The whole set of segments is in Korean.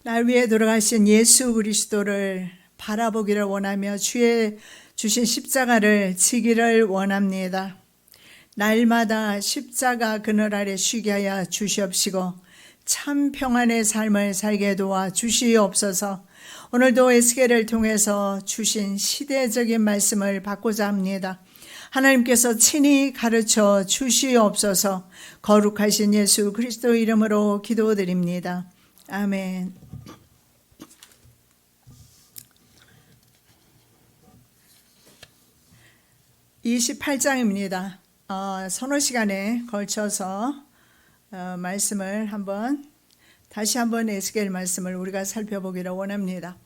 날 위해 돌아가신 예수 그리스도를 바라보기를 원하며 주의 주신 십자가를 지기를 원합니다. 날마다 십자가 그늘 아래 쉬게 하여 주시옵시고 참 평안의 삶을 살게 도와 주시옵소서. 오늘도 에스겔을 통해서 주신 시대적인 말씀을 받고자 합니다. 하나님께서 친히 가르쳐 주시옵소서. 거룩하신 예수 그리스도 이름으로 기도드립니다. 아멘. (28장입니다) 서너 시간에 걸쳐서 말씀을 다시 한번 에스겔 말씀을 우리가 살펴보기를 원합니다.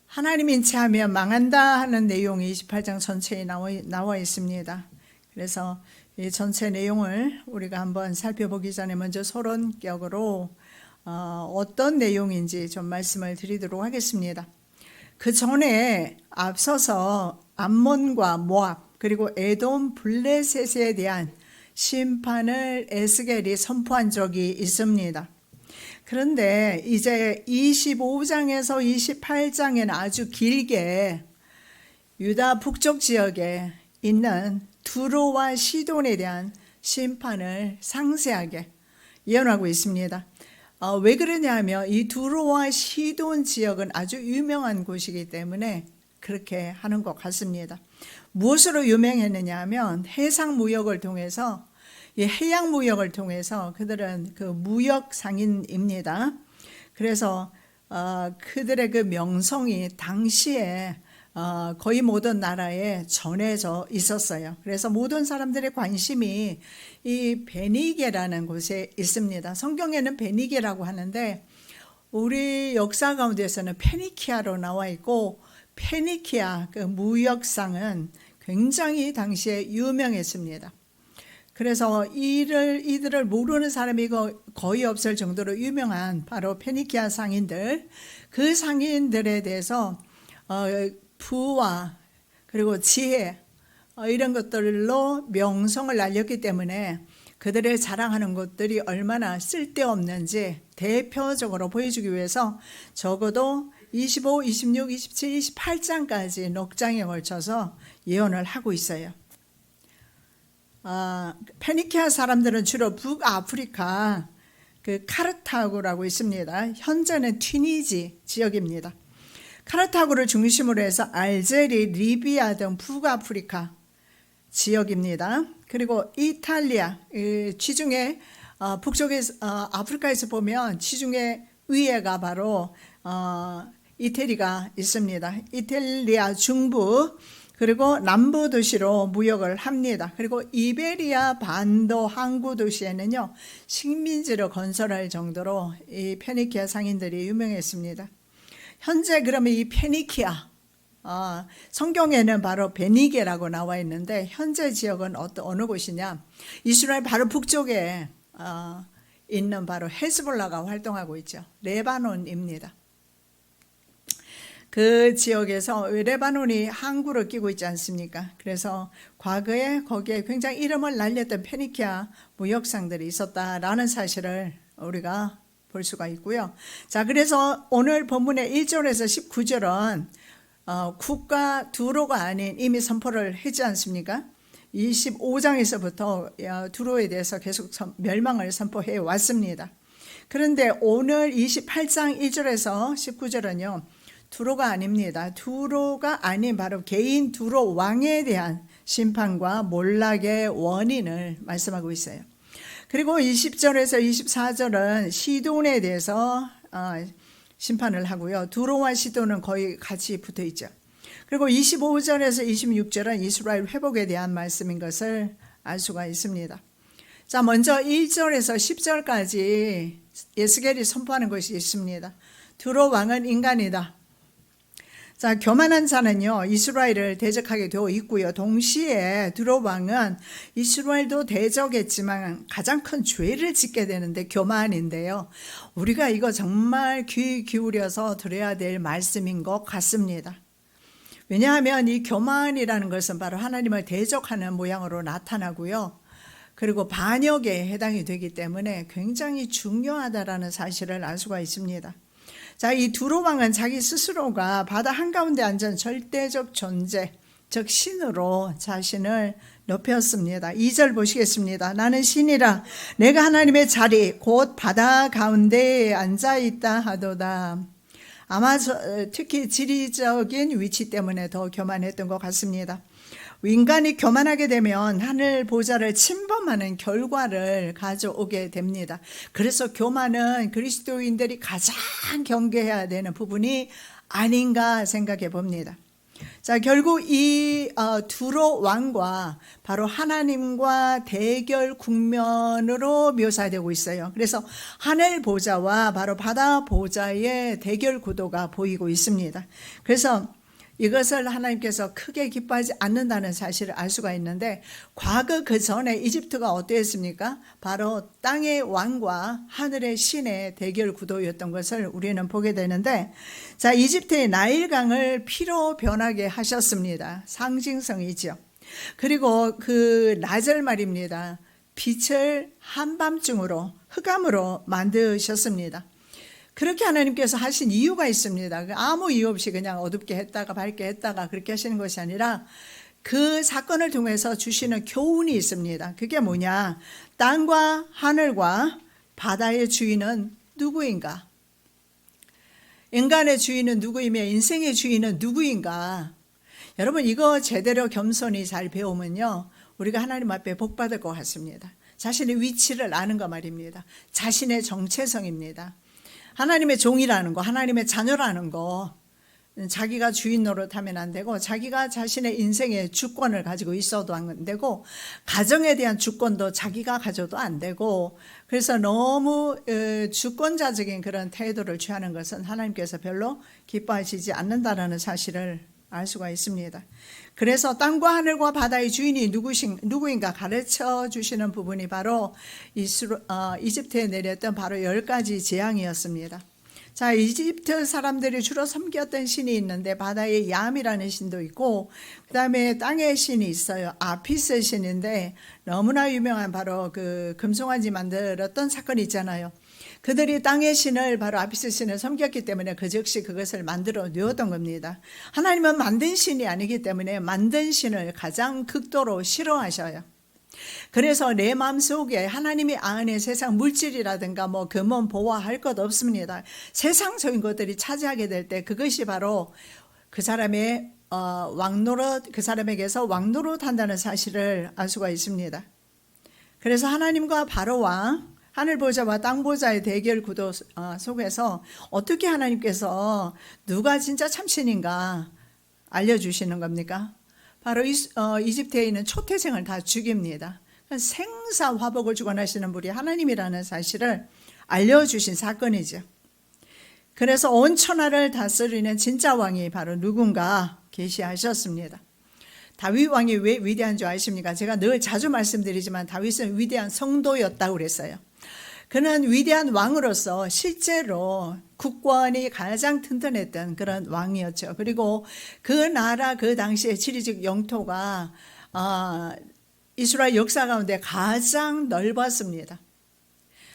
하나님 인치하면 망한다 하는 내용이 28장 전체에 나와 있습니다. 그래서 이 전체 내용을 우리가 한번 살펴보기 전에 먼저 서론격으로 어떤 내용인지 좀 말씀을 드리도록 하겠습니다. 그 전에 앞서서 암몬과 모압 그리고 에돔 블레셋에 대한 심판을 에스겔이 선포한 적이 있습니다. 그런데 이제 25장에서 28장에는 아주 길게 유다 북쪽 지역에 있는 두로와 시돈에 대한 심판을 상세하게 예언하고 있습니다. 왜 그러냐면 이 두로와 시돈 지역은 아주 유명한 곳이기 때문에 그렇게 하는 것 같습니다. 무엇으로 유명했느냐 하면 해상 무역을 통해서, 이 해양 무역을 통해서 그들은 그 무역 상인입니다. 그래서 그들의 그 명성이 당시에 거의 모든 나라에 전해져 있었어요. 그래서 모든 사람들의 관심이 이 베니게라는 곳에 있습니다. 성경에는 베니게라고 하는데 우리 역사 가운데서는 페니키아로 나와 있고, 페니키아 그 무역상은 굉장히 당시에 유명했습니다. 그래서 이들을 모르는 사람이 거의 없을 정도로 유명한 바로 페니키아 상인들, 그 상인들에 대해서 부와 그리고 지혜 이런 것들로 명성을 날렸기 때문에 그들의 자랑하는 것들이 얼마나 쓸데없는지 대표적으로 보여주기 위해서 적어도 25, 26, 27, 28장까지 넉 장에 걸쳐서 예언을 하고 있어요. 페니키아 사람들은 주로 북아프리카 그 카르타고라고 있습니다. 현재는 튀니지 지역입니다. 카르타고를 중심으로 해서 알제리, 리비아 등 북아프리카 지역입니다. 그리고 이탈리아, 지중해 북쪽에 아프리카에서 보면 지중해 위에가 바로 이태리가 있습니다. 이탈리아 중부 그리고 남부 도시로 무역을 합니다. 그리고 이베리아 반도 항구 도시에는요 식민지를 건설할 정도로 이 페니키아 상인들이 유명했습니다. 현재 그러면 이 페니키아 성경에는 바로 베니게라고 나와 있는데 현재 지역은 어느 곳이냐? 이스라엘 바로 북쪽에 있는 바로 헤즈볼라가 활동하고 있죠. 레바논입니다. 그 지역에서 레바논이 항구를 끼고 있지 않습니까? 그래서 과거에 거기에 굉장히 이름을 날렸던 페니키아 무역상들이 있었다라는 사실을 우리가 볼 수가 있고요. 자, 그래서 오늘 본문의 1절에서 19절은 국가 두로가 아닌 이미 선포를 했지 않습니까? 25장에서부터 두로에 대해서 계속 멸망을 선포해 왔습니다. 그런데 오늘 28장 1절에서 19절은요 두로가 아닙니다. 두로가 아닌 바로 개인 두로 왕에 대한 심판과 몰락의 원인을 말씀하고 있어요. 그리고 20절에서 24절은 시돈에 대해서 심판을 하고요. 두로와 시돈은 거의 같이 붙어 있죠. 그리고 25절에서 26절은 이스라엘 회복에 대한 말씀인 것을 알 수가 있습니다. 자, 먼저 1절에서 10절까지 에스겔이 선포하는 것이 있습니다. 두로 왕은 인간이다. 자, 교만한 자는요 이스라엘을 대적하게 되어 있고요. 동시에 두로 왕은 이스라엘도 대적했지만 가장 큰 죄를 짓게 되는데 교만인데요. 우리가 이거 정말 귀 기울여서 들어야 될 말씀인 것 같습니다. 왜냐하면 이 교만이라는 것은 바로 하나님을 대적하는 모양으로 나타나고요. 그리고 반역에 해당이 되기 때문에 굉장히 중요하다라는 사실을 알 수가 있습니다. 자, 이 두로 왕은 자기 스스로가 바다 한가운데 앉은 절대적 존재, 즉 신으로 자신을 높였습니다. 2절 보시겠습니다. 나는 신이라 내가 하나님의 자리 곧 바다 가운데에 앉아있다 하도다. 아마 특히 지리적인 위치 때문에 더 교만했던 것 같습니다. 인간이 교만하게 되면 하늘 보좌를 침범하는 결과를 가져오게 됩니다. 그래서 교만은 그리스도인들이 가장 경계해야 되는 부분이 아닌가 생각해 봅니다. 자, 결국 이 두로 왕과 바로 하나님과 대결 국면으로 묘사되고 있어요. 그래서 하늘 보좌와 바로 바다 보좌의 대결 구도가 보이고 있습니다. 그래서 이것을 하나님께서 크게 기뻐하지 않는다는 사실을 알 수가 있는데, 과거 그 전에 이집트가 어땠습니까? 바로 땅의 왕과 하늘의 신의 대결 구도였던 것을 우리는 보게 되는데, 자, 이집트의 나일강을 피로 변하게 하셨습니다. 상징성이죠. 그리고 그 라젤 말입니다. 빛을 한밤중으로 흑암으로 만드셨습니다. 그렇게 하나님께서 하신 이유가 있습니다. 아무 이유 없이 그냥 어둡게 했다가 밝게 했다가 그렇게 하시는 것이 아니라 그 사건을 통해서 주시는 교훈이 있습니다. 그게 뭐냐? 땅과 하늘과 바다의 주인은 누구인가? 인간의 주인은 누구이며 인생의 주인은 누구인가? 여러분, 이거 제대로 겸손히 잘 배우면요, 우리가 하나님 앞에 복 받을 것 같습니다. 자신의 위치를 아는 거 말입니다. 자신의 정체성입니다. 하나님의 종이라는 거, 하나님의 자녀라는 거, 자기가 주인 노릇하면 안 되고, 자기가 자신의 인생의 주권을 가지고 있어도 안 되고, 가정에 대한 주권도 자기가 가져도 안 되고, 그래서 너무 주권자적인 그런 태도를 취하는 것은 하나님께서 별로 기뻐하시지 않는다라는 사실을 알 수가 있습니다. 그래서 땅과 하늘과 바다의 주인이 누구인가 가르쳐 주시는 부분이 바로 이집트에 내렸던 바로 10가지 재앙이었습니다. 자, 이집트 사람들이 주로 섬겼던 신이 있는데, 바다의 얌이라는 신도 있고, 그 다음에 땅의 신이 있어요. 아피스 신인데, 너무나 유명한 바로 그 금송아지 만들었던 사건이 있잖아요. 그들이 땅의 신을, 바로 아피스 신을 섬겼기 때문에 그 즉시 그것을 만들어 놓았던 겁니다. 하나님은 만든 신이 아니기 때문에 만든 신을 가장 극도로 싫어하셔요. 그래서 내 마음속에 하나님이 아는 세상 물질이라든가 뭐 금은 보화할 것 없습니다. 세상적인 것들이 차지하게 될 때 그것이 바로 그 사람의 그 사람에게서 왕노릇 한다는 사실을 알 수가 있습니다. 그래서 하나님과 바로와 하늘 보좌와 땅 보좌의 대결 구도 속에서 어떻게 하나님께서 누가 진짜 참신인가 알려주시는 겁니까? 바로 이집트에 있는 초태생을 다 죽입니다. 생사화복을 주관하시는 분이 하나님이라는 사실을 알려주신 사건이죠. 그래서 온 천하를 다스리는 진짜 왕이 바로 누군가 계시하셨습니다. 다윗 왕이 왜 위대한 줄 아십니까? 제가 늘 자주 말씀드리지만 다윗은 위대한 성도였다고 그랬어요. 그는 위대한 왕으로서 실제로 국권이 가장 튼튼했던 그런 왕이었죠. 그리고 그 나라 그 당시의 지리적 영토가 이스라엘 역사 가운데 가장 넓었습니다.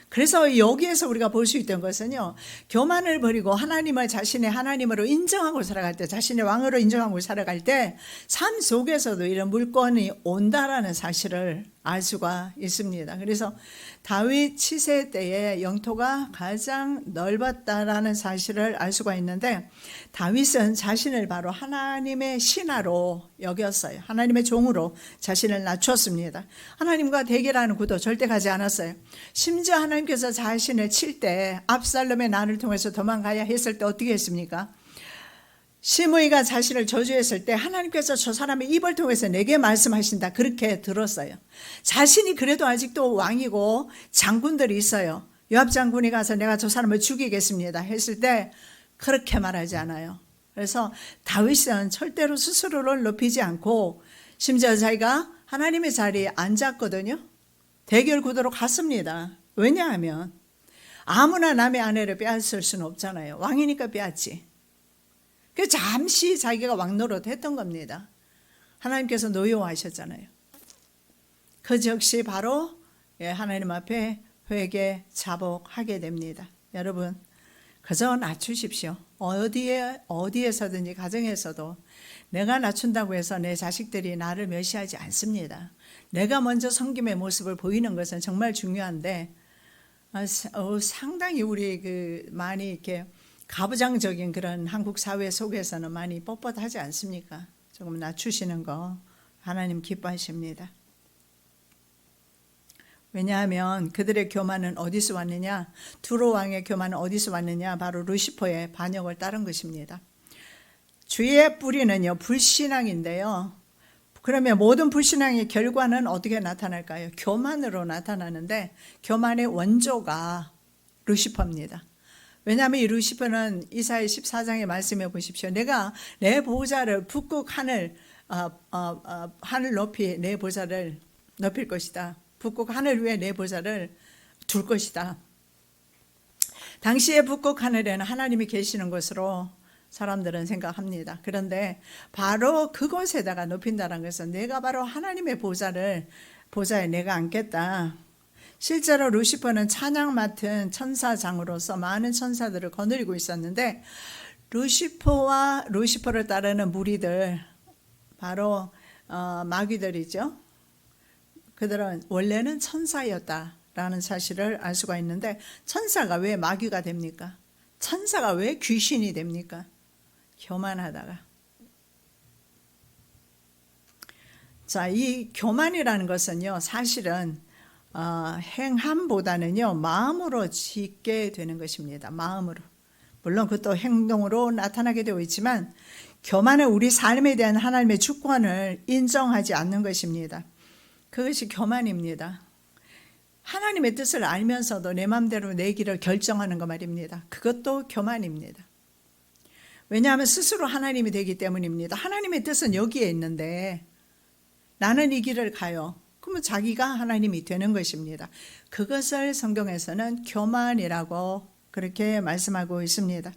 그래서 여기에서 우리가 볼 수 있던 것은요, 교만을 버리고 하나님을 자신의 하나님으로 인정하고 살아갈 때, 자신의 왕으로 인정하고 살아갈 때 삶 속에서도 이런 물권이 온다라는 사실을 알 수가 있습니다. 그래서 다윗 치세 때의 영토가 가장 넓었다라는 사실을 알 수가 있는데, 다윗은 자신을 바로 하나님의 신하로 여겼어요. 하나님의 종으로 자신을 낮췄습니다. 하나님과 대결하는 구도 절대 가지 않았어요. 심지어 하나님께서 자신을 칠 때 압살롬의 난을 통해서 도망가야 했을 때 어떻게 했습니까? 시므이가 자신을 저주했을 때 하나님께서 저 사람의 입을 통해서 내게 말씀하신다, 그렇게 들었어요. 자신이 그래도 아직도 왕이고 장군들이 있어요. 요압 장군이 가서 내가 저 사람을 죽이겠습니다 했을 때 그렇게 말하지 않아요. 그래서 다윗은 절대로 스스로를 높이지 않고 심지어 자기가 하나님의 자리에 앉았거든요. 대결 구도로 갔습니다. 왜냐하면 아무나 남의 아내를 빼앗을 수는 없잖아요. 왕이니까 빼앗지. 그 잠시 자기가 왕노릇 했던 겁니다. 하나님께서 노여워하셨잖아요. 그 즉시 바로 하나님 앞에 회개 자복하게 됩니다. 여러분, 그저 낮추십시오. 어디에서든지 가정에서도 내가 낮춘다고 해서 내 자식들이 나를 멸시하지 않습니다. 내가 먼저 섬김의 모습을 보이는 것은 정말 중요한데 상당히 우리 많이 이렇게 가부장적인 그런 한국 사회 속에서는 많이 뻣뻣하지 않습니까? 조금 낮추시는 거 하나님 기뻐하십니다. 왜냐하면 그들의 교만은 어디서 왔느냐? 두로 왕의 교만은 어디서 왔느냐? 바로 루시퍼의 반역을 따른 것입니다. 죄의 뿌리는요, 불신앙인데요. 그러면 모든 불신앙의 결과는 어떻게 나타날까요? 교만으로 나타나는데 교만의 원조가 루시퍼입니다. 왜냐하면 이 루시퍼는 이사야 14장의 말씀해 보십시오. 내가 내 보좌를 북극 하늘 높이 내 보좌를 높일 것이다. 북극 하늘 위에 내 보좌를 둘 것이다. 당시의 북극 하늘에는 하나님이 계시는 것으로 사람들은 생각합니다. 그런데 바로 그곳에다가 높인다는 것은 내가 바로 하나님의 보좌에 내가 앉겠다. 실제로 루시퍼는 찬양 맡은 천사장으로서 많은 천사들을 거느리고 있었는데 루시퍼를 따르는 무리들, 바로 마귀들이죠. 그들은 원래는 천사였다라는 사실을 알 수가 있는데 천사가 왜 마귀가 됩니까? 천사가 왜 귀신이 됩니까? 교만하다가. 자, 이 교만이라는 것은요, 사실은 행함보다는요, 마음으로 짓게 되는 것입니다. 마음으로. 물론 그것도 행동으로 나타나게 되어 있지만 교만은 우리 삶에 대한 하나님의 주권을 인정하지 않는 것입니다. 그것이 교만입니다. 하나님의 뜻을 알면서도 내 마음대로 내 길을 결정하는 거 말입니다. 그것도 교만입니다. 왜냐하면 스스로 하나님이 되기 때문입니다. 하나님의 뜻은 여기에 있는데 나는 이 길을 가요. 그러면 자기가 하나님이 되는 것입니다. 그것을 성경에서는 교만이라고 그렇게 말씀하고 있습니다.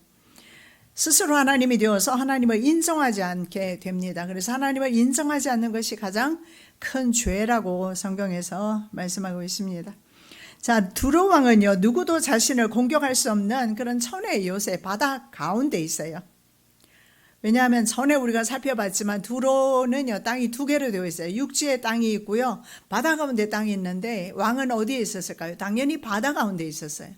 스스로 하나님이 되어서 하나님을 인정하지 않게 됩니다. 그래서 하나님을 인정하지 않는 것이 가장 큰 죄라고 성경에서 말씀하고 있습니다. 자, 두로 왕은요, 누구도 자신을 공격할 수 없는 그런 천의 요새 바다 가운데 있어요. 왜냐하면 전에 우리가 살펴봤지만 두로는요, 땅이 두 개로 되어 있어요. 육지에 땅이 있고요, 바다 가운데 땅이 있는데 왕은 어디에 있었을까요? 당연히 바다 가운데 있었어요.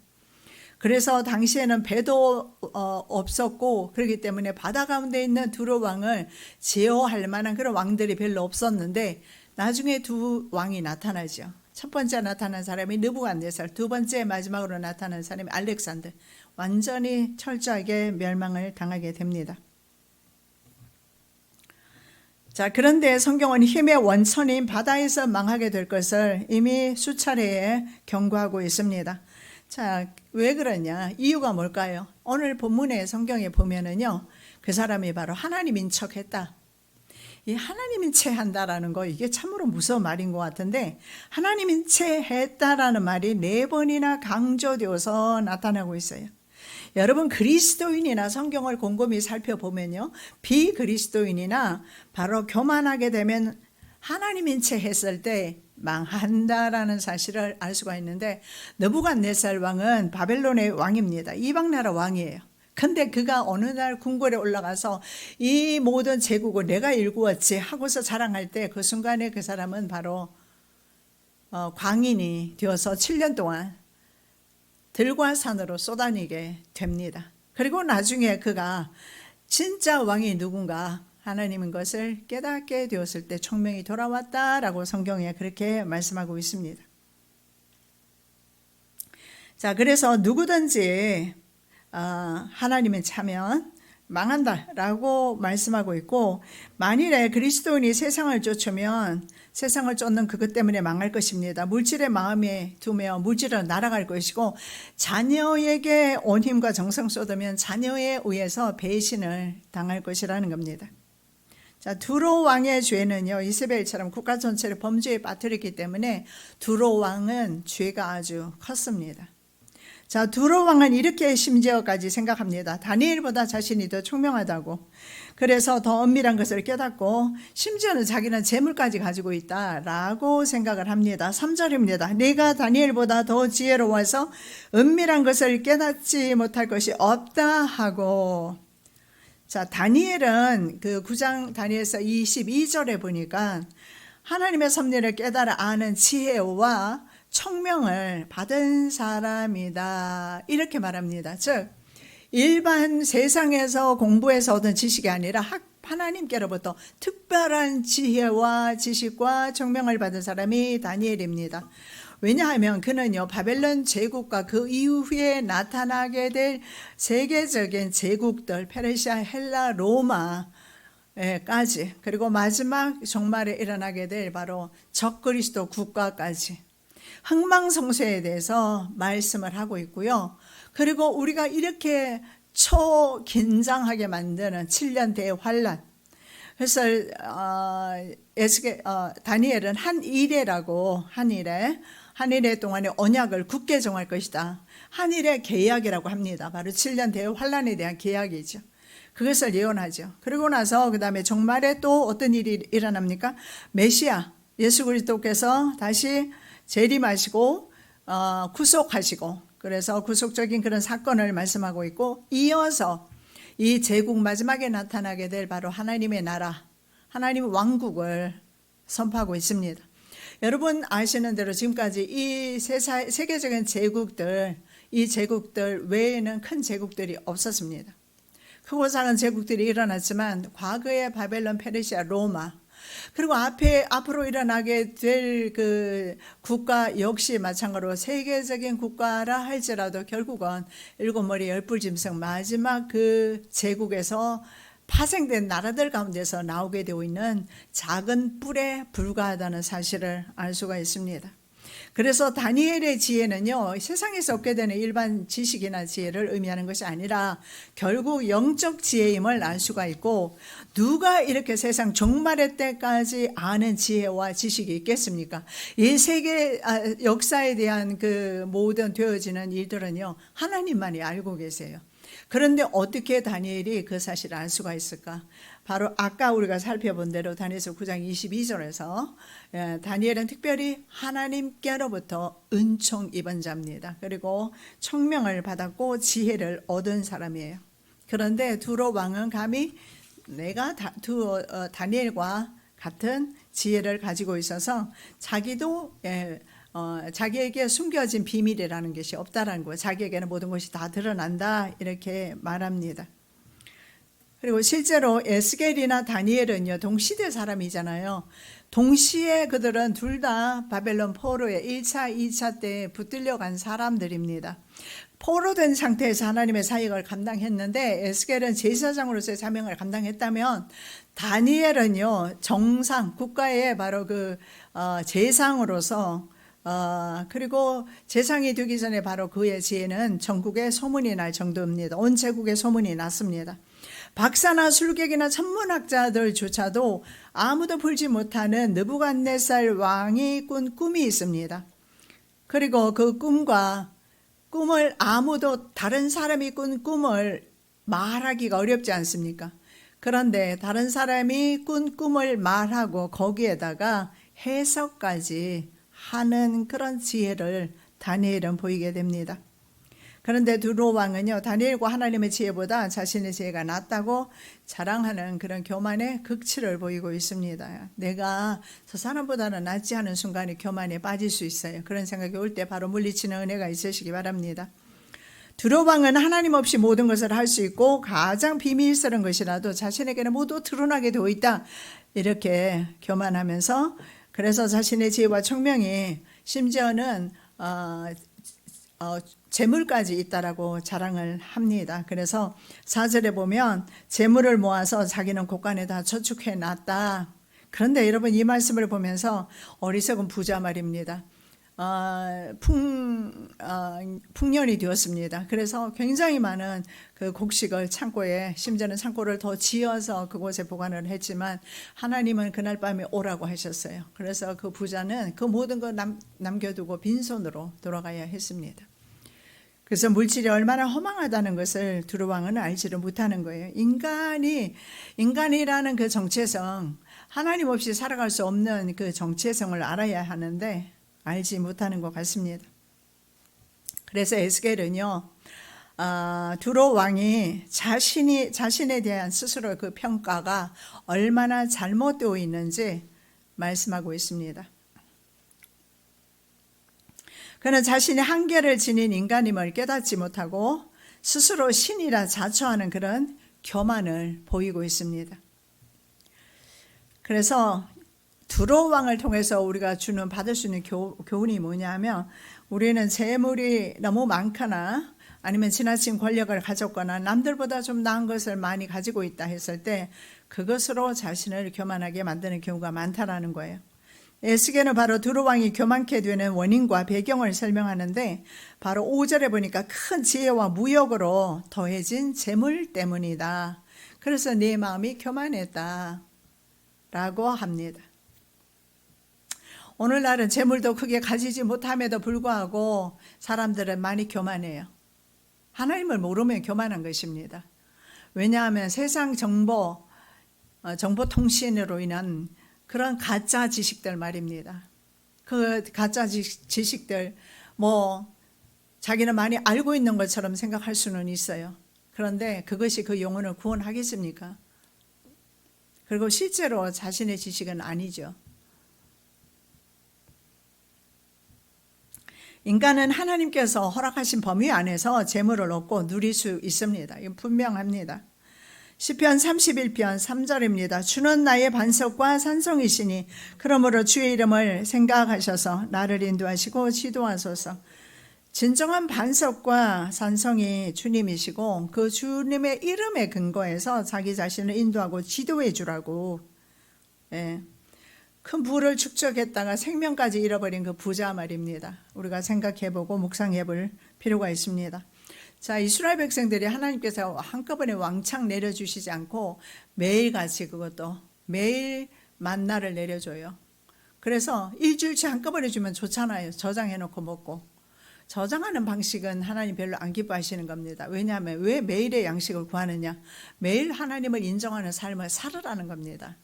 그래서 당시에는 배도 없었고 그렇기 때문에 바다 가운데 있는 두로 왕을 제어할 만한 그런 왕들이 별로 없었는데 나중에 두 왕이 나타나죠. 첫 번째 나타난 사람이 느부갓네살, 두 번째 마지막으로 나타난 사람이 알렉산더. 완전히 철저하게 멸망을 당하게 됩니다. 자, 그런데 성경은 힘의 원천인 바다에서 망하게 될 것을 이미 수차례에 경고하고 있습니다. 자, 왜 그러냐? 이유가 뭘까요? 오늘 본문의 성경에 보면은요, 그 사람이 바로 하나님인 척 했다. 이 하나님인 채 한다라는 거, 이게 참으로 무서운 말인 것 같은데, 하나님인 채 했다라는 말이 4번이나 강조되어서 나타나고 있어요. 여러분, 그리스도인이나 성경을 곰곰이 살펴보면요, 비그리스도인이나 바로 교만하게 되면 하나님인 채 했을 때 망한다라는 사실을 알 수가 있는데, 느부갓네살 왕은 바벨론의 왕입니다. 이방 나라 왕이에요. 근데 그가 어느 날 궁궐에 올라가서 이 모든 제국을 내가 일구었지 하고서 자랑할 때 그 순간에 그 사람은 바로 광인이 되어서 7년 동안 들과 산으로 쏘다니게 됩니다. 그리고 나중에 그가 진짜 왕이 누군가 하나님인 것을 깨닫게 되었을 때 총명이 돌아왔다라고 성경에 그렇게 말씀하고 있습니다. 자, 그래서 누구든지 하나님을 차면 망한다라고 말씀하고 있고, 만일에 그리스도인이 세상을 쫓으면 세상을 쫓는 그것 때문에 망할 것입니다. 물질의 마음에 두며 물질은 날아갈 것이고, 자녀에게 온 힘과 정성 쏟으면 자녀에 의해서 배신을 당할 것이라는 겁니다. 자, 두로 왕의 죄는요, 이세벨처럼 국가 전체를 범죄에 빠뜨렸기 때문에 두로 왕은 죄가 아주 컸습니다. 자, 두로 왕은 이렇게 심지어까지 생각합니다. 다니엘보다 자신이 더 총명하다고. 그래서 더 은밀한 것을 깨닫고 심지어는 자기는 재물까지 가지고 있다라고 생각을 합니다. 3절입니다. 내가 다니엘보다 더 지혜로워서 은밀한 것을 깨닫지 못할 것이 없다 하고. 자, 다니엘은 그 9장 다니엘서 22절에 보니까 하나님의 섭리를 깨달아 아는 지혜와 청명을 받은 사람이다, 이렇게 말합니다. 즉 일반 세상에서 공부해서 얻은 지식이 아니라 하나님께로부터 특별한 지혜와 지식과 청명을 받은 사람이 다니엘입니다. 왜냐하면 그는요, 바벨론 제국과 그 이후에 나타나게 될 세계적인 제국들, 페르시아, 헬라, 로마까지, 그리고 마지막 종말에 일어나게 될 바로 적그리스도 국가까지 흥망성쇠에 대해서 말씀을 하고 있고요. 그리고 우리가 이렇게 초긴장하게 만드는 7년 대환란. 그래서 다니엘은 한 일에 동안에 언약을 굳게 정할 것이다. 한 일의 계약이라고 합니다. 바로 7년 대환란에 대한 계약이죠. 그것을 예언하죠. 그리고 나서 그 다음에 종말에 또 어떤 일이 일어납니까? 메시아 예수 그리스도께서 다시 재림하시고 구속하시고, 그래서 구속적인 그런 사건을 말씀하고 있고, 이어서 이 제국 마지막에 나타나게 될 바로 하나님의 나라, 하나님의 왕국을 선포하고 있습니다. 여러분 아시는 대로 지금까지 이 세계적인 제국들, 이 제국들 외에는 큰 제국들이 없었습니다. 크고 작은 제국들이 일어났지만 과거의 바벨론, 페르시아, 로마, 그리고 앞으로 일어나게 될 그 국가 역시 마찬가지로 세계적인 국가라 할지라도 결국은 일곱 머리 열불 짐승 마지막 그 제국에서 파생된 나라들 가운데서 나오게 되어 있는 작은 뿔에 불과하다는 사실을 알 수가 있습니다. 그래서 다니엘의 지혜는요, 세상에서 얻게 되는 일반 지식이나 지혜를 의미하는 것이 아니라 결국 영적 지혜임을 알 수가 있고, 누가 이렇게 세상 종말의 때까지 아는 지혜와 지식이 있겠습니까? 이 세계 역사에 대한 그 모든 되어지는 일들은요, 하나님만이 알고 계세요. 그런데 어떻게 다니엘이 그 사실을 알 수가 있을까? 바로 아까 우리가 살펴본 대로 다니엘서 9장 22절에서 다니엘은 특별히 하나님께로부터 은총 입은 자입니다. 그리고 청명을 받았고 지혜를 얻은 사람이에요. 그런데 두로 왕은 감히 내가 다니엘과 같은 지혜를 가지고 있어서 자기도 자기에게 숨겨진 비밀이라는 것이 없다라는 거예요. 자기에게는 모든 것이 다 드러난다, 이렇게 말합니다. 그리고 실제로 에스겔이나 다니엘은요, 동시대 사람이잖아요. 동시에 그들은 둘 다 바벨론 포로의 1차, 2차 때 붙들려 간 사람들입니다. 포로된 상태에서 하나님의 사역을 감당했는데 에스겔은 제사장으로서의 사명을 감당했다면, 다니엘은요, 정상, 국가의 바로 그 제상으로서 그리고 제상이 되기 전에 바로 그의 지혜는 전국에 소문이 날 정도입니다. 온 제국에 소문이 났습니다. 박사나 술객이나 천문학자들조차도 아무도 풀지 못하는 느부갓네살 왕이 꾼 꿈이 있습니다. 그리고 그 꿈을 아무도, 다른 사람이 꾼 꿈을 말하기가 어렵지 않습니까? 그런데 다른 사람이 꾼 꿈을 말하고 거기에다가 해석까지 하는 그런 지혜를 다니엘은 보이게 됩니다. 그런데 두로 왕은요, 다니엘과 하나님의 지혜보다 자신의 지혜가 낫다고 자랑하는 그런 교만의 극치를 보이고 있습니다. 내가 저 사람보다는 낫지 않은 순간에 교만에 빠질 수 있어요. 그런 생각이 올 때 바로 물리치는 은혜가 있으시기 바랍니다. 두로 왕은 하나님 없이 모든 것을 할 수 있고 가장 비밀스러운 것이라도 자신에게는 모두 드러나게 되어 있다, 이렇게 교만하면서, 그래서 자신의 지혜와 청명이 심지어는 재물까지 있다라고 자랑을 합니다. 그래서 4절에 보면 재물을 모아서 자기는 곳간에다 저축해 놨다. 그런데 여러분 이 말씀을 보면서 어리석은 부자 말입니다. 풍년이 되었습니다. 그래서 굉장히 많은 그 곡식을 창고에, 심지어는 창고를 더 지어서 그곳에 보관을 했지만 하나님은 그날 밤에 오라고 하셨어요. 그래서 그 부자는 그 모든 거 남겨두고 빈손으로 돌아가야 했습니다. 그래서 물질이 얼마나 허망하다는 것을 두루 왕은 알지를 못하는 거예요. 인간이라는 그 정체성, 하나님 없이 살아갈 수 없는 그 정체성을 알아야 하는데 알지 못하는 것 같습니다. 그래서 에스겔은요, 두로 왕이 자신에 대한 스스로 그 평가가 얼마나 잘못되어 있는지 말씀하고 있습니다. 그는 자신의 한계를 지닌 인간임을 깨닫지 못하고 스스로 신이라 자처하는 그런 교만을 보이고 있습니다. 그래서 두로 왕을 통해서 우리가 받을 수 있는 교훈이 뭐냐면, 우리는 재물이 너무 많거나 아니면 지나친 권력을 가졌거나 남들보다 좀 나은 것을 많이 가지고 있다 했을 때 그것으로 자신을 교만하게 만드는 경우가 많다라는 거예요. 에스겔은 바로 두로 왕이 교만케 되는 원인과 배경을 설명하는데, 바로 5절에 보니까 큰 지혜와 무역으로 더해진 재물 때문이다. 그래서 내 마음이 교만했다 라고 합니다. 오늘날은 재물도 크게 가지지 못함에도 불구하고 사람들은 많이 교만해요. 하나님을 모르면 교만한 것입니다. 왜냐하면 세상 정보통신으로 인한 그런 가짜 지식들 말입니다. 그 가짜 지식들, 자기는 많이 알고 있는 것처럼 생각할 수는 있어요. 그런데 그것이 그 영혼을 구원하겠습니까? 그리고 실제로 자신의 지식은 아니죠. 인간은 하나님께서 허락하신 범위 안에서 재물을 얻고 누릴 수 있습니다. 이건 분명합니다. 시편 31편 3절입니다. 주는 나의 반석과 산성이시니 그러므로 주의 이름을 생각하셔서 나를 인도하시고 지도하소서. 진정한 반석과 산성이 주님이시고 그 주님의 이름에 근거해서 자기 자신을 인도하고 지도해 주라고. 큰 부를 축적했다가 생명까지 잃어버린 그 부자 말입니다. 우리가 생각해보고 묵상해볼 필요가 있습니다. 자, 이스라엘 백성들이 하나님께서 한꺼번에 왕창 내려주시지 않고 매일같이, 그것도 매일 만나를 내려줘요. 그래서 일주일치 한꺼번에 주면 좋잖아요. 저장해놓고 먹고. 저장하는 방식은 하나님 별로 안 기뻐하시는 겁니다. 왜냐하면 왜 매일의 양식을 구하느냐? 매일 하나님을 인정하는 삶을 살으라는 겁니다.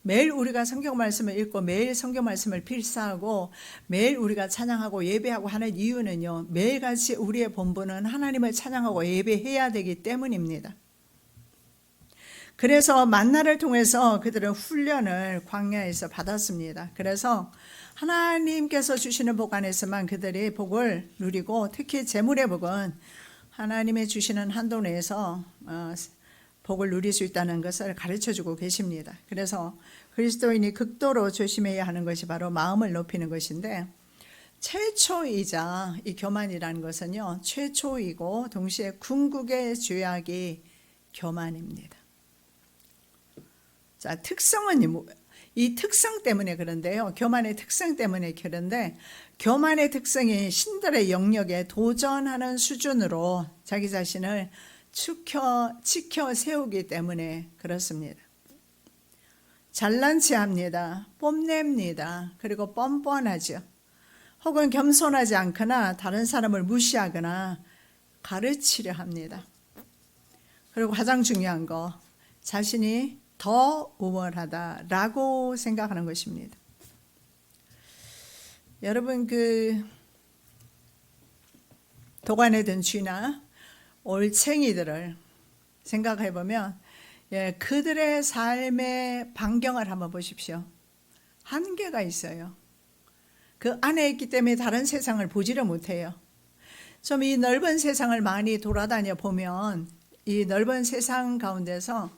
매일 우리가 성경 말씀을 읽고 매일 성경 말씀을 필사하고 매일 우리가 찬양하고 예배하고 하는 이유는요, 매일같이 우리의 본분은 하나님을 찬양하고 예배해야 되기 때문입니다. 그래서 만나를 통해서 그들은 훈련을 광야에서 받았습니다. 그래서 하나님께서 주시는 복 안에서만 그들이 복을 누리고, 특히 재물의 복은 하나님의 주시는 한도 내에서 복을 누릴 수 있다는 것을 가르쳐주고 계십니다. 그래서 그리스도인이 극도로 조심해야 하는 것이 바로 마음을 높이는 것인데, 최초이자 이 교만이라는 것은요, 최초이고 동시에 궁극의 죄악이 교만입니다. 자, 특성은 이 특성 때문에 그런데요, 교만의 특성 때문에 그런데, 교만의 특성이 신들의 영역에 도전하는 수준으로 자기 자신을 지켜 세우기 때문에 그렇습니다. 잘난 체합니다. 뽐냅니다. 그리고 뻔뻔하죠. 혹은 겸손하지 않거나 다른 사람을 무시하거나 가르치려 합니다. 그리고 가장 중요한 거, 자신이 더 우월하다라고 생각하는 것입니다. 여러분, 도관에 든 쥐나 올챙이들을 생각해 보면, 그들의 삶의 반경을 한번 보십시오. 한계가 있어요. 그 안에 있기 때문에 다른 세상을 보지를 못해요. 좀 이 넓은 세상을 많이 돌아다녀 보면 이 넓은 세상 가운데서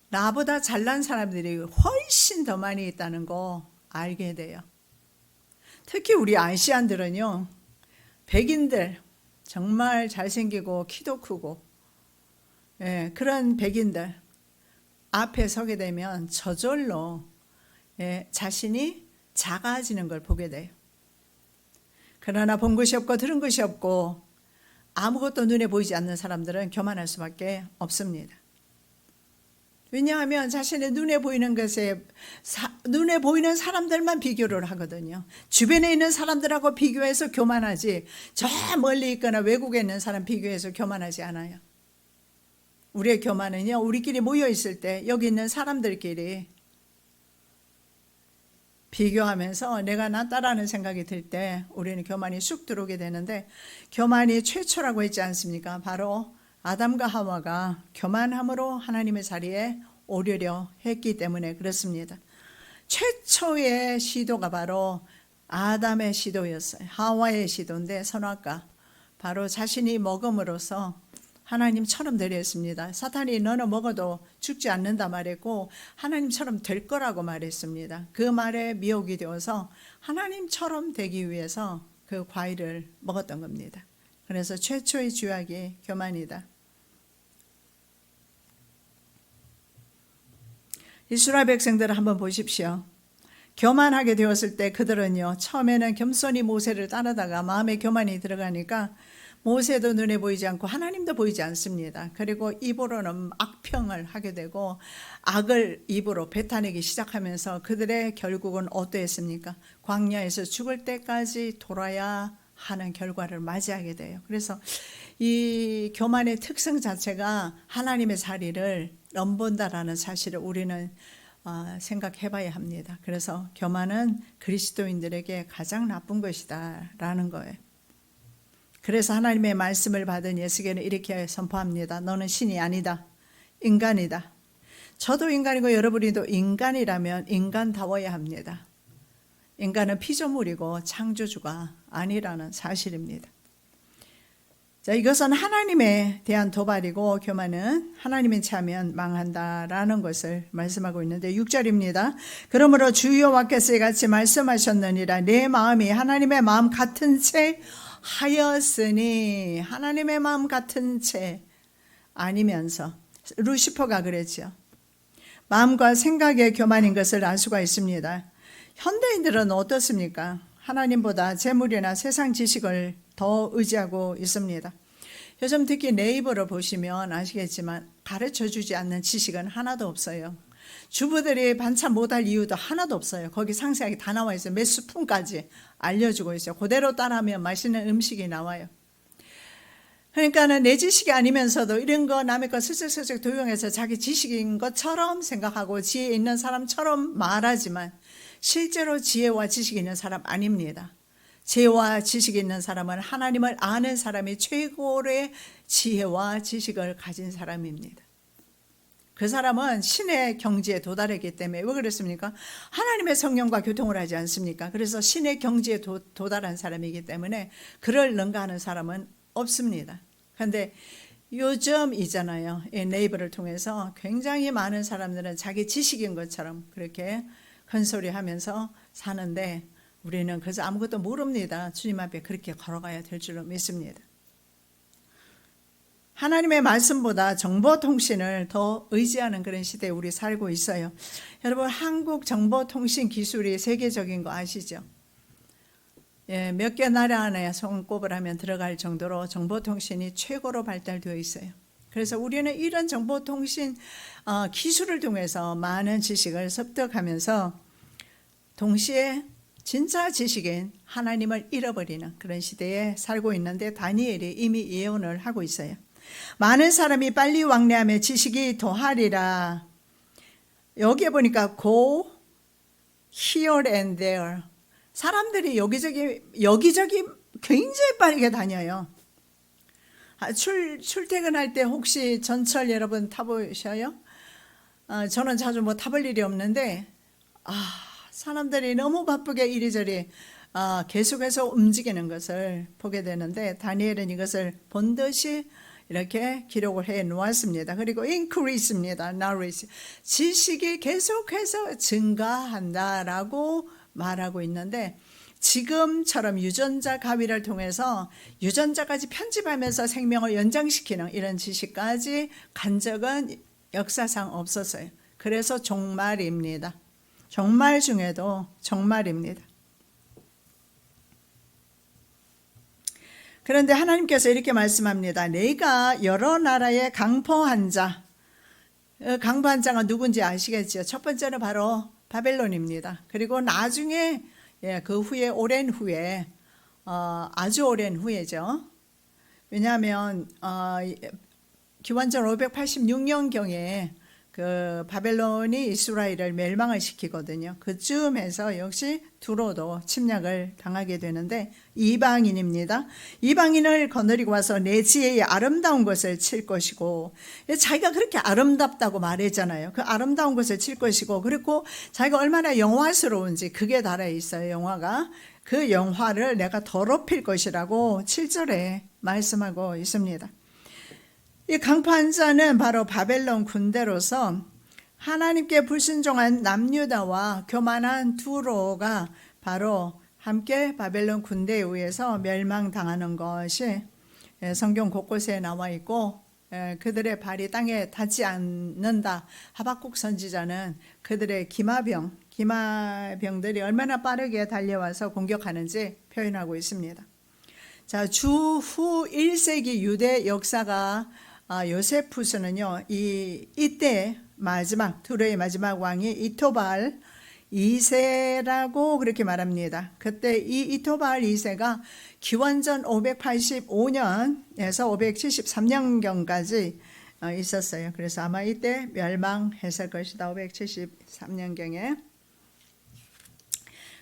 나보다 잘난 사람들이 훨씬 더 많이 있다는 거 알게 돼요. 특히 우리 아시안들은요, 백인들, 정말 잘생기고 키도 크고 그런 백인들 앞에 서게 되면 저절로 자신이 작아지는 걸 보게 돼요. 그러나 본 것이 없고 들은 것이 없고 아무것도 눈에 보이지 않는 사람들은 교만할 수밖에 없습니다. 왜냐하면 자신의 눈에 보이는 것에 눈에 보이는 사람들만 비교를 하거든요. 주변에 있는 사람들하고 비교해서 교만하지, 저 멀리 있거나 외국에 있는 사람 비교해서 교만하지 않아요. 우리의 교만은요, 우리끼리 모여 있을 때 여기 있는 사람들끼리 비교하면서 내가 낫다라는 생각이 들 때 우리는 교만이 쑥 들어오게 되는데, 교만이 최초라고 했지 않습니까? 바로 아담과 하와가 교만함으로 하나님의 자리에 오르려 했기 때문에 그렇습니다. 최초의 시도가 바로 아담의 시도였어요. 하와의 시도인데, 선악과 바로 자신이 먹음으로써 하나님처럼 되렸습니다. 사탄이 너는 먹어도 죽지 않는다 말했고 하나님처럼 될 거라고 말했습니다. 그 말에 미혹이 되어서 하나님처럼 되기 위해서 그 과일을 먹었던 겁니다. 그래서 최초의 죄악이 교만이다. 이스라엘 백성들을 한번 보십시오. 교만하게 되었을 때 그들은요, 처음에는 겸손히 모세를 따르다가 마음에 교만이 들어가니까 모세도 눈에 보이지 않고 하나님도 보이지 않습니다. 그리고 입으로는 악평을 하게 되고 악을 입으로 뱉어내기 시작하면서 그들의 결국은 어떠했습니까? 광야에서 죽을 때까지 돌아야 하는 결과를 맞이하게 돼요. 그래서 이 교만의 특성 자체가 하나님의 자리를 넘본다라는 사실을 우리는 생각해 봐야 합니다. 그래서 교만은 그리스도인들에게 가장 나쁜 것이다 라는 거예요. 그래서 하나님의 말씀을 받은 예수께는 이렇게 선포합니다. 너는 신이 아니다. 인간이다. 저도 인간이고 여러분이도 인간이라면 인간다워야 합니다. 인간은 피조물이고 창조주가 아니라는 사실입니다. 자, 이것은 하나님에 대한 도발이고 교만은 하나님인 체하면 망한다라는 것을 말씀하고 있는데 6절입니다. 그러므로 주 여호와께서 이같이 말씀하셨느니라. 내 마음이 하나님의 마음 같은 채 하였으니, 하나님의 마음 같은 채 아니면서 루시퍼가 그랬죠. 마음과 생각의 교만인 것을 알 수가 있습니다. 현대인들은 어떻습니까? 하나님보다 재물이나 세상 지식을 더 의지하고 있습니다. 요즘 특히 네이버를 보시면 아시겠지만 가르쳐주지 않는 지식은 하나도 없어요. 주부들이 반찬 못할 이유도 하나도 없어요. 거기 상세하게 다 나와 있어요. 몇 스푼까지 알려주고 있어요. 그대로 따라하면 맛있는 음식이 나와요. 그러니까는 내 지식이 아니면서도 이런 거 남의 거 슬쩍슬쩍 도용해서 자기 지식인 것처럼 생각하고 지혜 있는 사람처럼 말하지만 실제로 지혜와 지식이 있는 사람 아닙니다. 지혜와 지식이 있는 사람은 하나님을 아는 사람이 최고의 지혜와 지식을 가진 사람입니다. 그 사람은 신의 경지에 도달했기 때문에. 왜 그랬습니까? 하나님의 성령과 교통을 하지 않습니까? 그래서 신의 경지에 도달한 사람이기 때문에 그를 능가하는 사람은 없습니다. 그런데 요즘 있잖아요. 이 네이버를 통해서 굉장히 많은 사람들은 자기 지식인 것처럼 그렇게 큰 소리 하면서 사는데 우리는 그래서 아무것도 모릅니다. 주님 앞에 그렇게 걸어가야 될 줄로 믿습니다. 하나님의 말씀보다 정보통신을 더 의지하는 그런 시대에 우리 살고 있어요. 여러분, 한국 정보통신 기술이 세계적인 거 아시죠? 예, 몇 개 나라 안에 손꼽을 하면 들어갈 정도로 정보통신이 최고로 발달되어 있어요. 그래서 우리는 이런 정보통신 기술을 통해서 많은 지식을 습득하면서 동시에 진짜 지식인 하나님을 잃어버리는 그런 시대에 살고 있는데 다니엘이 이미 예언을 하고 있어요. 많은 사람이 빨리 왕래하며 지식이 더하리라. 여기에 보니까 go here and there. 사람들이 여기저기 굉장히 빠르게 다녀요. 출퇴근할 때 혹시 전철 여러분 타보셔요? 저는 자주 뭐 타볼 일이 없는데 사람들이 너무 바쁘게 이리저리 계속해서 움직이는 것을 보게 되는데 다니엘은 이것을 본듯이 이렇게 기록을 해 놓았습니다. 그리고 increase입니다. knowledge. 지식이 계속해서 증가한다라고 말하고 있는데 지금처럼 유전자 가위를 통해서 유전자까지 편집하면서 생명을 연장시키는 이런 지식까지 간 적은 역사상 없었어요. 그래서 종말입니다. 종말 중에도 종말입니다. 그런데 하나님께서 이렇게 말씀합니다. 내가 여러 나라에 강포한 자, 강반장은 누군지 아시겠죠? 첫 번째는 바로 바벨론입니다. 그리고 나중에 그 후에 오랜 후에 아주 오랜 후에죠. 왜냐하면 기원전 586년경에 그 바벨론이 이스라엘을 멸망을 시키거든요. 그쯤에서 역시 두로도 침략을 당하게 되는데 이방인입니다. 이방인을 거느리고 와서 내 지혜의 아름다운 것을 칠 것이고, 자기가 그렇게 아름답다고 말했잖아요. 그 아름다운 것을 칠 것이고, 그리고 자기가 얼마나 영화스러운지 그게 달아 있어요. 영화가. 그 영화를 내가 더럽힐 것이라고 7절에 말씀하고 있습니다. 이 강판자는 바로 바벨론 군대로서 하나님께 불순종한 남유다와 교만한 두로가 바로 함께 바벨론 군대에 의해서 멸망당하는 것이 성경 곳곳에 나와 있고, 그들의 발이 땅에 닿지 않는다. 하박국 선지자는 그들의 기마병들이 얼마나 빠르게 달려와서 공격하는지 표현하고 있습니다. 자, 주후 1세기 유대 역사가 요세푸스는요, 이때 마지막, 두로의 마지막 왕이 이토발 2세라고 그렇게 말합니다. 그때 이 이토발 2세가 기원전 585년에서 573년경까지 있었어요. 그래서 아마 이때 멸망했을 것이다. 573년경에.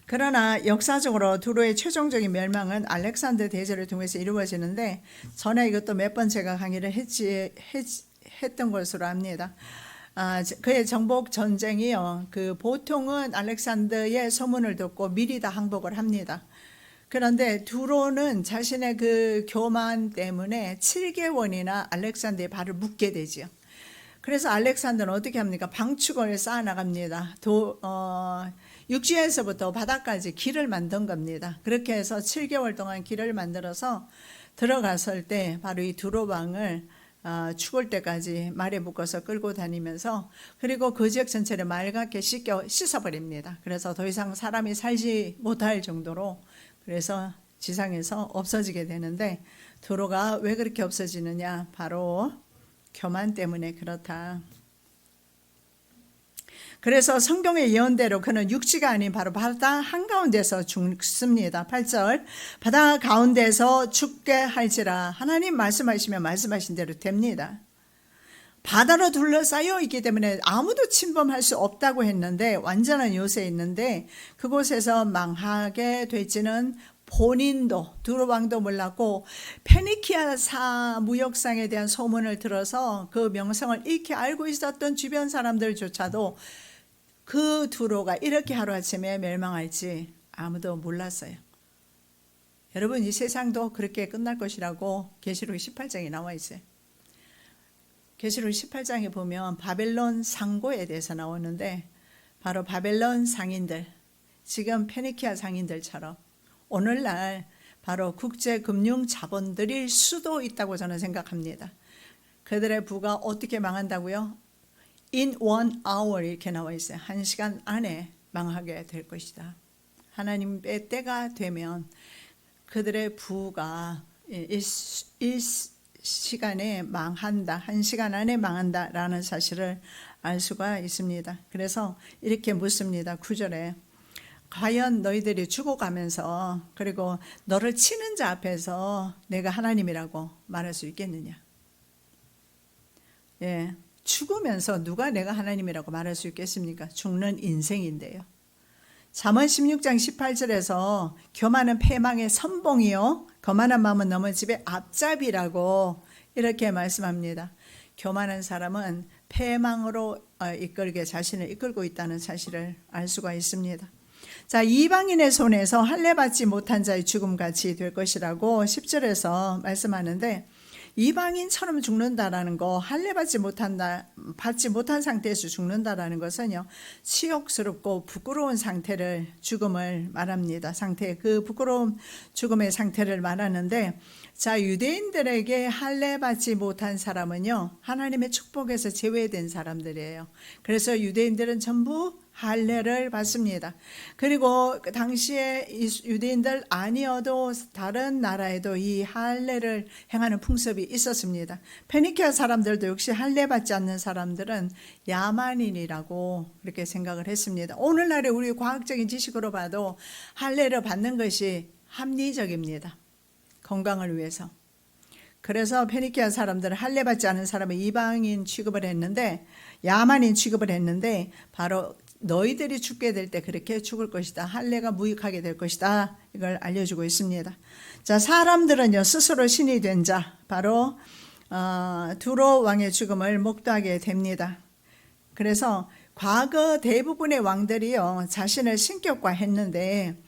그러나 역사적으로 두로의 최종적인 멸망은 알렉산더 대제를 통해서 이루어지는데, 전에 이것도 몇 번 제가 강의를 했던 것으로 압니다. 그의 정복 전쟁이요, 그 보통은 알렉산더의 소문을 듣고 미리 다 항복을 합니다. 그런데 두로는 자신의 그 교만 때문에 7개월이나 알렉산더의 발을 묶게 되지요. 그래서 알렉산더는 어떻게 합니까? 방축을 쌓아 나갑니다. 육지에서부터 바다까지 길을 만든 겁니다. 그렇게 해서 7개월 동안 길을 만들어서 들어갔을 때 바로 이 두로방을 죽을 때까지 말에 묶어서 끌고 다니면서, 그리고 그 지역 전체를 맑게 씻어버립니다. 그래서 더 이상 사람이 살지 못할 정도로, 그래서 지상에서 없어지게 되는데, 두로가 왜 그렇게 없어지느냐? 바로 교만 때문에 그렇다. 그래서 성경의 예언대로 그는 육지가 아닌 바로 바다 한가운데서 죽습니다. 8절, 바다 가운데서 죽게 할지라. 하나님 말씀하시면 말씀하신 대로 됩니다. 바다로 둘러싸여 있기 때문에 아무도 침범할 수 없다고 했는데, 완전한 요새에 있는데 그곳에서 망하게 될지는 본인도, 두로왕도 몰랐고, 페니키아 무역상에 대한 소문을 들어서 그 명성을 익히 알고 있었던 주변 사람들조차도 그 두로가 이렇게 하루아침에 멸망할지 아무도 몰랐어요. 여러분, 이 세상도 그렇게 끝날 것이라고 계시록 18장에 나와 있어요. 계시록 18장에 보면 바벨론 상고에 대해서 나오는데, 바로 바벨론 상인들, 지금 페니키아 상인들처럼 오늘날 바로 국제금융 자본들일 수도 있다고 저는 생각합니다. 그들의 부가 어떻게 망한다고요? In 1 hour 이렇게 나와 있어요. 1시간 안에 망하게 될 것이다. 하나님의 때가 되면 그들의 부가 이 시간에 망한다, 1시간 안에 망한다라는 사실을 알 수가 있습니다. 그래서 이렇게 묻습니다. 9절에 과연 너희들이 죽어가면서, 그리고 너를 치는 자 앞에서 내가 하나님이라고 말할 수 있겠느냐? 예, 죽으면서 누가 내가 하나님이라고 말할 수 있겠습니까? 죽는 인생인데요. 잠언 16장 18절에서 교만은 패망의 선봉이요, 거만한 마음은 넘은 집의 앞잡이라고 이렇게 말씀합니다. 교만한 사람은 패망으로 자신을 이끌고 있다는 사실을 알 수가 있습니다. 자, 이방인의 손에서 할례 받지 못한 자의 죽음같이 될 것이라고 10절에서 말씀하는데, 이방인처럼 죽는다라는 거, 할례 받지 못한 상태에서 죽는다라는 것은요, 치욕스럽고 부끄러운 죽음을 말합니다. 그 부끄러운 죽음의 상태를 말하는데, 자, 유대인들에게 할례 받지 못한 사람은요, 하나님의 축복에서 제외된 사람들이에요. 그래서 유대인들은 전부 할례를 받습니다. 그리고 그 당시에 유대인들 아니어도 다른 나라에도 이 할례를 행하는 풍습이 있었습니다. 페니키아 사람들도 역시 할례 받지 않는 사람들은 야만인이라고 그렇게 생각을 했습니다. 오늘날의 우리 과학적인 지식으로 봐도 할례를 받는 것이 합리적입니다. 건강을 위해서. 그래서 페니키아 사람들은 할례 받지 않은 사람을 이방인 취급을 했는데, 야만인 취급을 했는데, 바로 너희들이 죽게 될 때 그렇게 죽을 것이다. 할례가 무익하게 될 것이다. 이걸 알려주고 있습니다. 자, 사람들은요 스스로 신이 된 자, 바로 두로 왕의 죽음을 목도하게 됩니다. 그래서 과거 대부분의 왕들이요 자신을 신격화했는데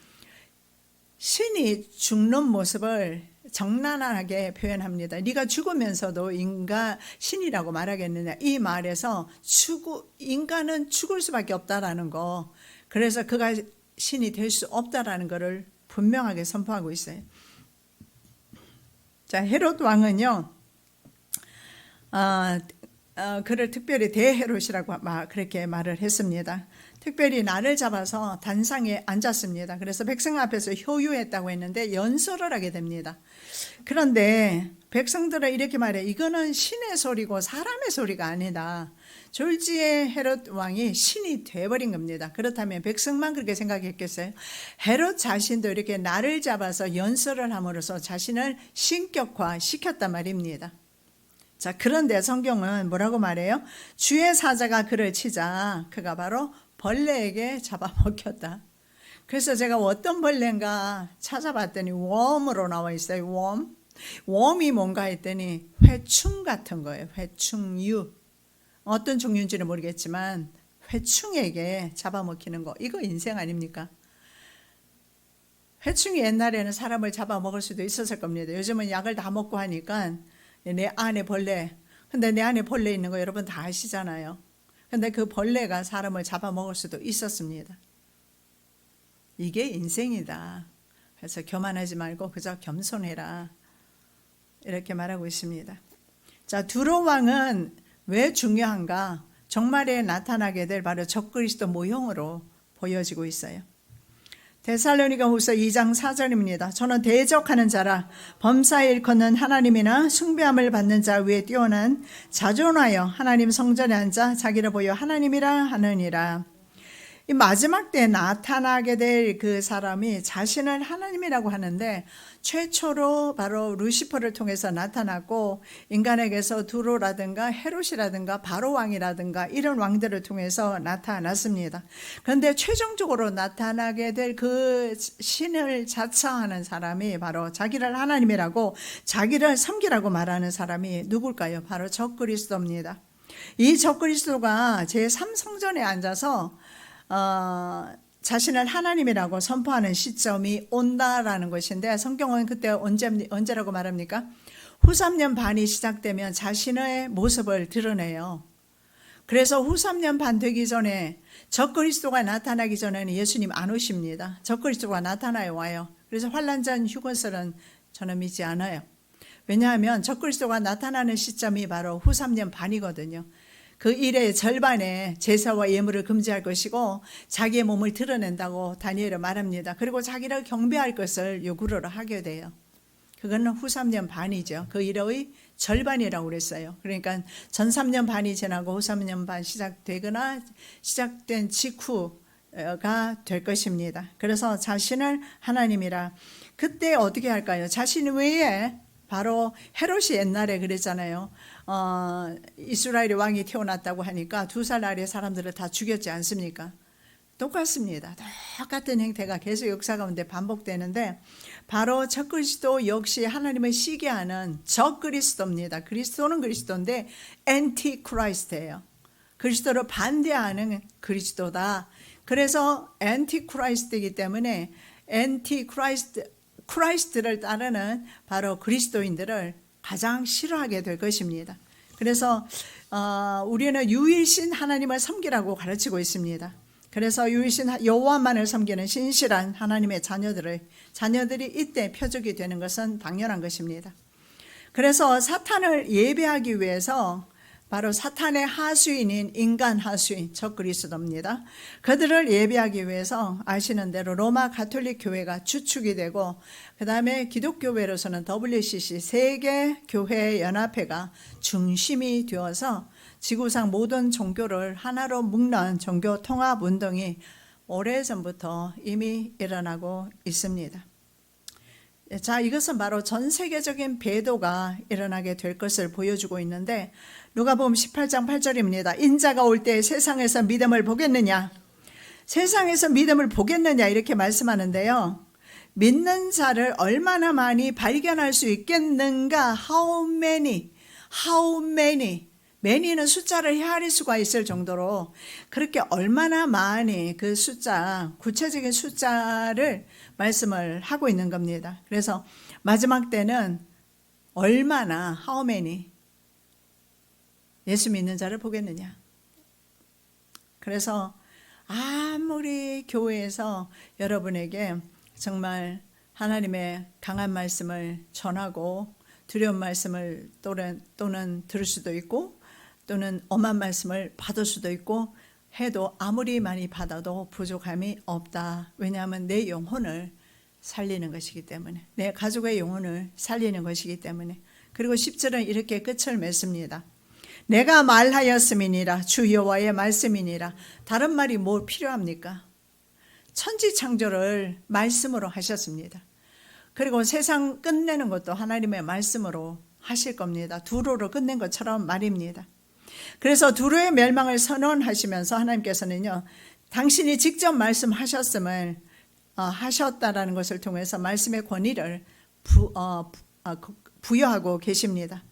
신이 죽는 모습을 적나라하게 표현합니다. 네가 죽으면서도 인간 신이라고 말하겠느냐, 이 말에서 인간은 죽을 수밖에 없다라는 거, 그래서 그가 신이 될 수 없다라는 것을 분명하게 선포하고 있어요. 자, 헤롯 왕은요 그를 특별히 대헤롯이라고 그렇게 말을 했습니다. 특별히 날을 잡아서 단상에 앉았습니다. 그래서 백성 앞에서 효유했다고 했는데 연설을 하게 됩니다. 그런데 백성들은 이렇게 말해, 이거는 신의 소리고 사람의 소리가 아니다. 졸지에 헤롯 왕이 신이 돼버린 겁니다. 그렇다면 백성만 그렇게 생각했겠어요? 헤롯 자신도 이렇게 날을 잡아서 연설을 함으로써 자신을 신격화시켰단 말입니다. 자, 그런데 성경은 뭐라고 말해요? 주의 사자가 그를 치자 그가 바로 벌레에게 잡아먹혔다. 그래서 제가 어떤 벌레인가 찾아봤더니 웜으로 나와 있어요. 웜이 뭔가 했더니 회충 같은 거예요. 회충류. 어떤 종류인지는 모르겠지만 회충에게 잡아먹히는 거, 이거 인생 아닙니까? 회충이 옛날에는 사람을 잡아먹을 수도 있었을 겁니다. 요즘은 약을 다 먹고 하니까 내 안에 벌레, 근데 내 안에 벌레 있는 거 여러분 다 아시잖아요. 근데 그 벌레가 사람을 잡아먹을 수도 있었습니다. 이게 인생이다. 그래서 교만하지 말고 그저 겸손해라. 이렇게 말하고 있습니다. 자, 두로 왕은 왜 중요한가? 정말에 나타나게 될 바로 적그리스도 모형으로 보여지고 있어요. 데살로니가 후서 2장 4절입니다. 저는 대적하는 자라 범사에 일컫는 하나님이나 숭배함을 받는 자 위에 뛰어난 자존하여 하나님 성전에 앉아 자기를 보여 하나님이라 하느니라. 이 마지막 때 나타나게 될 그 사람이 자신을 하나님이라고 하는데 최초로 바로 루시퍼를 통해서 나타났고, 인간에게서 두로라든가 헤롯이라든가 바로왕이라든가 이런 왕들을 통해서 나타났습니다. 그런데 최종적으로 나타나게 될 그 신을 자처하는 사람이 바로 자기를 하나님이라고, 자기를 섬기라고 말하는 사람이 누굴까요? 바로 적그리스도입니다. 이 적그리스도가 제3성전에 앉아서 자신을 하나님이라고 선포하는 시점이 온다라는 것인데, 성경은 그때 언제라고 말합니까? 후 3년 반이 시작되면 자신의 모습을 드러내요. 그래서 후 3년 반 되기 전에, 적그리스도가 나타나기 전에는 예수님 안 오십니다. 적그리스도가 나타나요, 와요. 그래서 환난전 휴거설은 저는 믿지 않아요. 왜냐하면 적그리스도가 나타나는 시점이 바로 후 3년 반이거든요. 그 일의 절반에 제사와 예물을 금지할 것이고 자기의 몸을 드러낸다고 다니엘은 말합니다. 그리고 자기를 경배할 것을 요구를 하게 돼요. 그거는 후 3년 반이죠. 그 일의 절반이라고 그랬어요. 그러니까 전 3년 반이 지나고 후 3년 반 시작되거나 시작된 직후가 될 것입니다. 그래서 자신을 하나님이라. 그때 어떻게 할까요? 자신 외에 바로 헤롯이 옛날에 그랬잖아요. 이스라엘의 왕이 태어났다고 하니까 2살 아래 사람들을 다 죽였지 않습니까? 똑같습니다. 똑같은 행태가 계속 역사 가운데 반복되는데, 바로 적그리스도 역시 하나님을 시기하는 적그리스도입니다. 그리스도는 그리스도인데 엔티크라이스트예요. 그리스도를 반대하는 그리스도다. 그래서 엔티크라이스트이기 때문에 크라이스트를 따르는 바로 그리스도인들을 가장 싫어하게 될 것입니다. 그래서 우리는 유일신 하나님을 섬기라고 가르치고 있습니다. 그래서 유일신 여호와만을 섬기는 신실한 하나님의 자녀들이 이때 표적이 되는 것은 당연한 것입니다. 그래서 사탄을 예배하기 위해서 바로 사탄의 하수인인 인간 하수인 적그리스도입니다. 그들을 예비하기 위해서 아시는 대로 로마 가톨릭 교회가 주축이 되고, 그 다음에 기독교회로서는 WCC 세계교회연합회가 중심이 되어서 지구상 모든 종교를 하나로 묶는 종교 통합 운동이 오래전부터 이미 일어나고 있습니다. 자, 이것은 바로 전 세계적인 배도가 일어나게 될 것을 보여주고 있는데, 누가복음 18장 8절입니다. 인자가 올 때 세상에서 믿음을 보겠느냐? 세상에서 믿음을 보겠느냐? 이렇게 말씀하는데요. 믿는 자를 얼마나 많이 발견할 수 있겠는가? How many? many는 숫자를 헤아릴 수가 있을 정도로 그렇게 얼마나 많이 그 숫자, 구체적인 숫자를 말씀을 하고 있는 겁니다. 그래서 마지막 때는 얼마나, how many 예수 믿는 자를 보겠느냐. 그래서 아무리 교회에서 여러분에게 정말 하나님의 강한 말씀을 전하고 두려운 말씀을 또는 들을 수도 있고 또는 엄한 말씀을 받을 수도 있고 해도 아무리 많이 받아도 부족함이 없다. 왜냐하면 내 영혼을 살리는 것이기 때문에, 내 가족의 영혼을 살리는 것이기 때문에. 그리고 10절은 이렇게 끝을 맺습니다. 내가 말하였음이니라, 주 여호와의 말씀이니라. 다른 말이 뭐 필요합니까? 천지창조를 말씀으로 하셨습니다. 그리고 세상 끝내는 것도 하나님의 말씀으로 하실 겁니다. 두로로 끝낸 것처럼 말입니다. 그래서 두로의 멸망을 선언하시면서 하나님께서는요, 당신이 직접 말씀하셨음을 하셨다라는 것을 통해서 말씀의 권위를 부여하고 계십니다.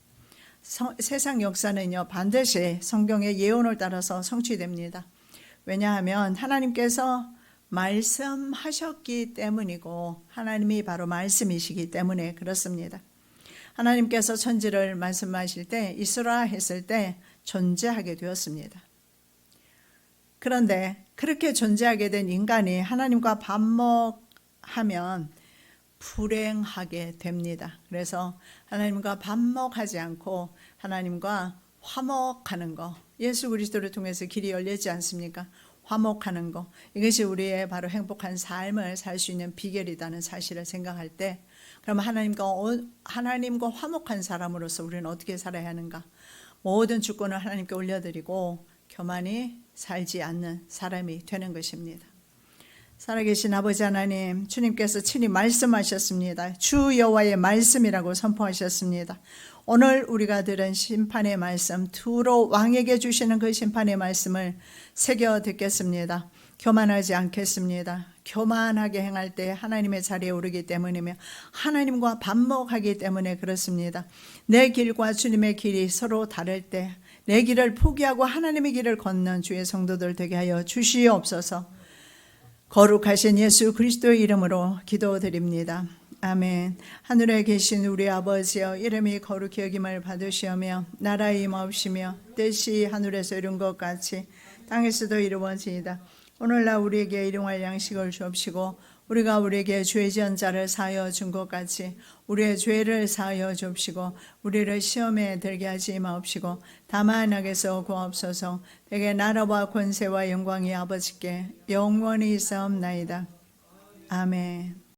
세상 역사는요, 반드시 성경의 예언을 따라서 성취됩니다. 왜냐하면 하나님께서 말씀하셨기 때문이고 하나님이 바로 말씀이시기 때문에 그렇습니다. 하나님께서 천지를 말씀하실 때 이스라 했을 때 존재하게 되었습니다. 그런데 그렇게 존재하게 된 인간이 하나님과 반목하면 불행하게 됩니다. 그래서 하나님과 반목하지 않고 하나님과 화목하는 거, 예수 그리스도를 통해서 길이 열리지 않습니까? 화목하는 거, 이것이 우리의 바로 행복한 삶을 살 수 있는 비결이라는 사실을 생각할 때, 그럼 하나님과 화목한 사람으로서 우리는 어떻게 살아야 하는가? 모든 주권을 하나님께 올려드리고 교만히 살지 않는 사람이 되는 것입니다. 살아계신 아버지 하나님, 주님께서 친히 말씀하셨습니다. 주 여호와의 말씀이라고 선포하셨습니다. 오늘 우리가 들은 심판의 말씀, 두로 왕에게 주시는 그 심판의 말씀을 새겨 듣겠습니다. 교만하지 않겠습니다. 교만하게 행할 때 하나님의 자리에 오르기 때문이며 하나님과 반목하기 때문에 그렇습니다. 내 길과 주님의 길이 서로 다를 때 내 길을 포기하고 하나님의 길을 걷는 주의 성도들 되게 하여 주시옵소서. 거룩하신 예수 그리스도의 이름으로 기도드립니다. 아멘. 하늘에 계신 우리 아버지여, 이름이 거룩히 여김을 받으시오며 나라의 임하옵시며 뜻이 하늘에서 이룬 것 같이 땅에서도 이루어지이다. 오늘날 우리에게 일용할 양식을 주옵시고 우리가 우리에게 죄 지은 자를 사하여 준 것 같이 우리의 죄를 사하여 주옵시고 우리를 시험에 들게 하지 마옵시고 다만 악에서 구하옵소서. 대개 나라와 권세와 영광이 아버지께 영원히 있사옵나이다. 아멘.